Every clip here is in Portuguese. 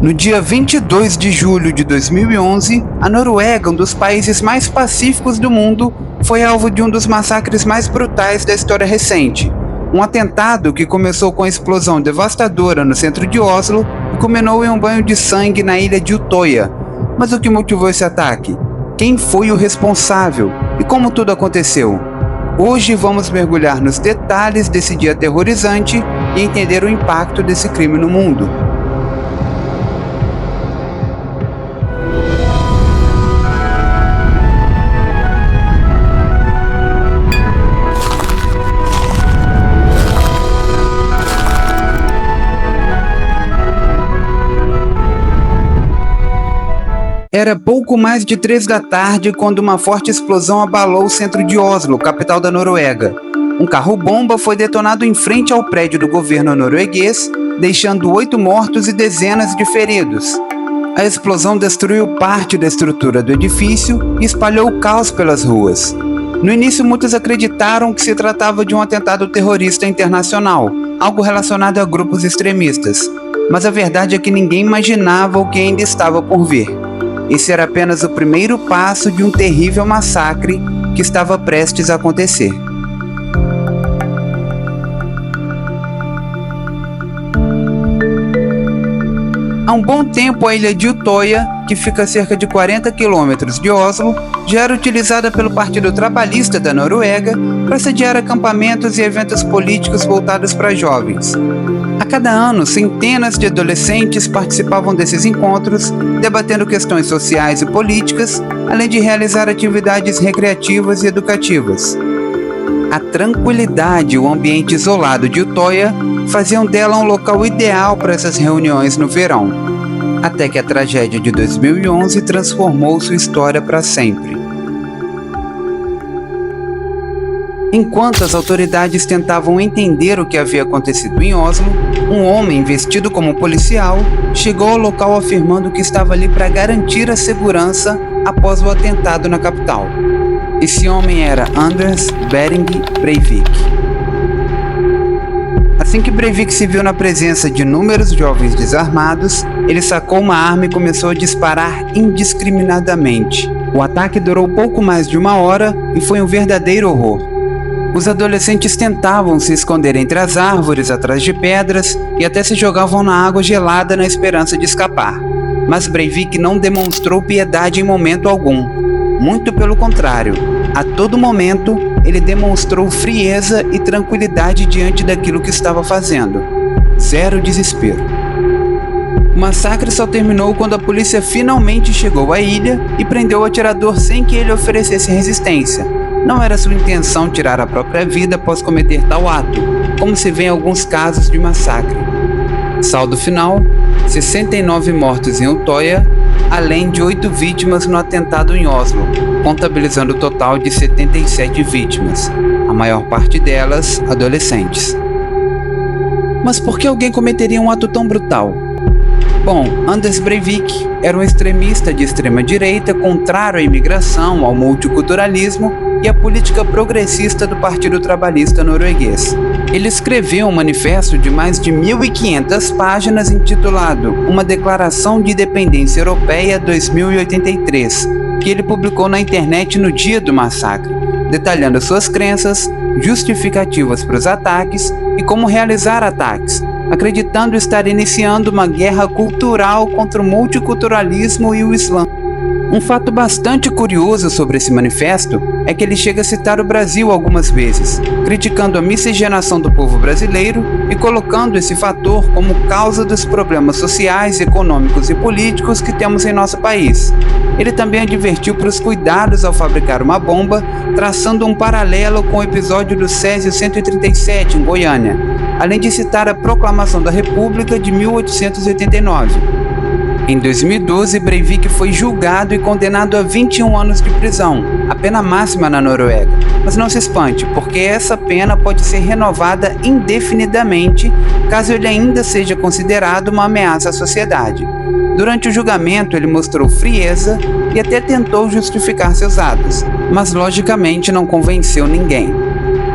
No dia 22 de julho de 2011, a Noruega, um dos países mais pacíficos do mundo, foi alvo de um dos massacres mais brutais da história recente. Um atentado que começou com a explosão devastadora no centro de Oslo e culminou em um banho de sangue na ilha de Utøya. Mas o que motivou esse ataque? Quem foi o responsável? E como tudo aconteceu? Hoje vamos mergulhar nos detalhes desse dia aterrorizante e entender o impacto desse crime no mundo. Era pouco mais de 3 da tarde quando uma forte explosão abalou o centro de Oslo, capital da Noruega. Um carro-bomba foi detonado em frente ao prédio do governo norueguês, deixando 8 mortos e dezenas de feridos. A explosão destruiu parte da estrutura do edifício e espalhou o caos pelas ruas. No início, muitos acreditaram que se tratava de um atentado terrorista internacional, algo relacionado a grupos extremistas. Mas a verdade é que ninguém imaginava o que ainda estava por vir. Esse era apenas o primeiro passo de um terrível massacre que estava prestes a acontecer. Há um bom tempo, a ilha de Utøya, que fica a cerca de 40 quilômetros de Oslo, já era utilizada pelo Partido Trabalhista da Noruega para sediar acampamentos e eventos políticos voltados para jovens. A cada ano, centenas de adolescentes participavam desses encontros, debatendo questões sociais e políticas, além de realizar atividades recreativas e educativas. A tranquilidade e o ambiente isolado de Utøya faziam dela um local ideal para essas reuniões no verão, até que a tragédia de 2011 transformou sua história para sempre. Enquanto as autoridades tentavam entender o que havia acontecido em Oslo, um homem vestido como policial chegou ao local afirmando que estava ali para garantir a segurança após o atentado na capital. Esse homem era Anders Behring Breivik. Assim que Breivik se viu na presença de inúmeros jovens desarmados, ele sacou uma arma e começou a disparar indiscriminadamente. O ataque durou pouco mais de 1 hora e foi um verdadeiro horror. Os adolescentes tentavam se esconder entre as árvores, atrás de pedras e até se jogavam na água gelada na esperança de escapar. Mas Breivik não demonstrou piedade em momento algum. Muito pelo contrário, a todo momento ele demonstrou frieza e tranquilidade diante daquilo que estava fazendo. Zero desespero. O massacre só terminou quando a polícia finalmente chegou à ilha e prendeu o atirador sem que ele oferecesse resistência. Não era sua intenção tirar a própria vida após cometer tal ato, como se vê em alguns casos de massacre. Saldo final: 69 mortos em Utøya, além de 8 vítimas no atentado em Oslo, contabilizando o total de 77 vítimas, a maior parte delas adolescentes. Mas por que alguém cometeria um ato tão brutal? Bom, Anders Breivik era um extremista de extrema direita contrário à imigração, ao multiculturalismo e à política progressista do Partido Trabalhista norueguês. Ele escreveu um manifesto de mais de 1.500 páginas intitulado Uma Declaração de Independência Europeia 2083, que ele publicou na internet no dia do massacre, detalhando suas crenças, justificativas para os ataques e como realizar ataques, acreditando estar iniciando uma guerra cultural contra o multiculturalismo e o Islã. Um fato bastante curioso sobre esse manifesto é que ele chega a citar o Brasil algumas vezes, criticando a miscigenação do povo brasileiro e colocando esse fator como causa dos problemas sociais, econômicos e políticos que temos em nosso país. Ele também advertiu para os cuidados ao fabricar uma bomba, traçando um paralelo com o episódio do Césio 137 em Goiânia, além de citar a Proclamação da República de 1889. Em 2012, Breivik foi julgado e condenado a 21 anos de prisão, a pena máxima na Noruega. Mas não se espante, porque essa pena pode ser renovada indefinidamente caso ele ainda seja considerado uma ameaça à sociedade. Durante o julgamento, ele mostrou frieza e até tentou justificar seus atos, mas logicamente não convenceu ninguém.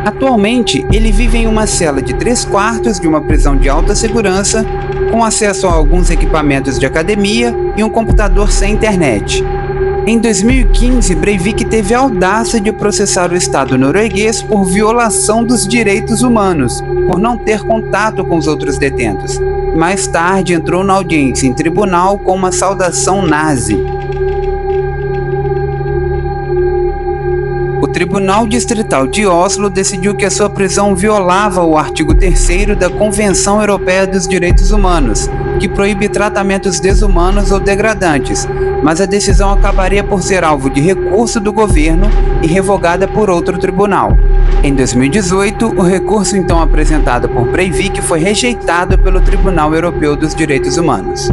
Atualmente, ele vive em uma cela de 3 quartos de uma prisão de alta segurança com acesso a alguns equipamentos de academia e um computador sem internet. Em 2015, Breivik teve a audácia de processar o Estado norueguês por violação dos direitos humanos, por não ter contato com os outros detentos. Mais tarde, entrou na audiência em tribunal com uma saudação nazi. O Tribunal Distrital de Oslo decidiu que a sua prisão violava o artigo 3º da Convenção Europeia dos Direitos Humanos, que proíbe tratamentos desumanos ou degradantes, mas a decisão acabaria por ser alvo de recurso do governo e revogada por outro tribunal. Em 2018, o recurso então apresentado por Breivik foi rejeitado pelo Tribunal Europeu dos Direitos Humanos.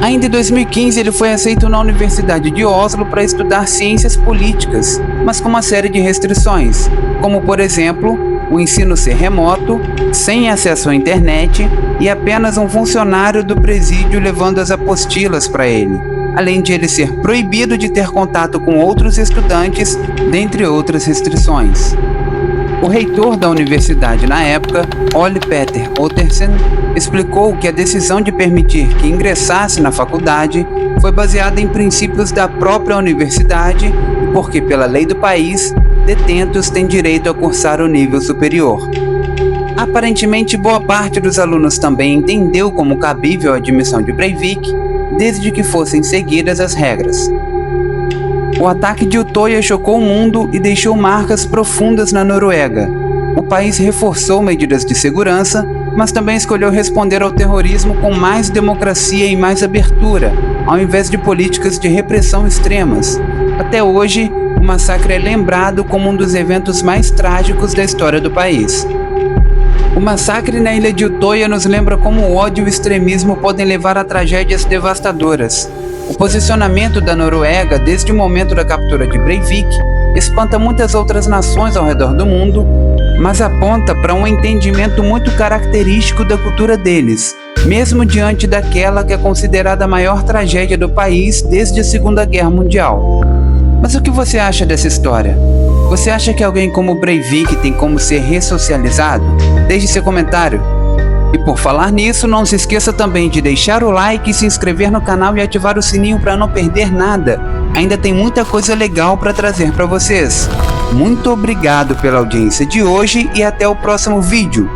Ainda em 2015, ele foi aceito na Universidade de Oslo para estudar ciências políticas, mas com uma série de restrições, como por exemplo, o ensino ser remoto, sem acesso à internet e apenas um funcionário do presídio levando as apostilas para ele, além de ele ser proibido de ter contato com outros estudantes, dentre outras restrições. O reitor da universidade na época, Ole Petter Ottersen, explicou que a decisão de permitir que ingressasse na faculdade foi baseada em princípios da própria universidade, porque pela lei do país, detentos têm direito a cursar o nível superior. Aparentemente, boa parte dos alunos também entendeu como cabível a admissão de Breivik, desde que fossem seguidas as regras. O ataque de Utøya chocou o mundo e deixou marcas profundas na Noruega. O país reforçou medidas de segurança, mas também escolheu responder ao terrorismo com mais democracia e mais abertura, ao invés de políticas de repressão extremas. Até hoje, o massacre é lembrado como um dos eventos mais trágicos da história do país. O massacre na ilha de Utøya nos lembra como o ódio e o extremismo podem levar a tragédias devastadoras. O posicionamento da Noruega desde o momento da captura de Breivik espanta muitas outras nações ao redor do mundo, mas aponta para um entendimento muito característico da cultura deles, mesmo diante daquela que é considerada a maior tragédia do país desde a Segunda Guerra Mundial. Mas o que você acha dessa história? Você acha que alguém como Breivik tem como ser ressocializado? Deixe seu comentário. E por falar nisso, não se esqueça também de deixar o like, se inscrever no canal e ativar o sininho para não perder nada. Ainda tem muita coisa legal para trazer para vocês. Muito obrigado pela audiência de hoje e até o próximo vídeo.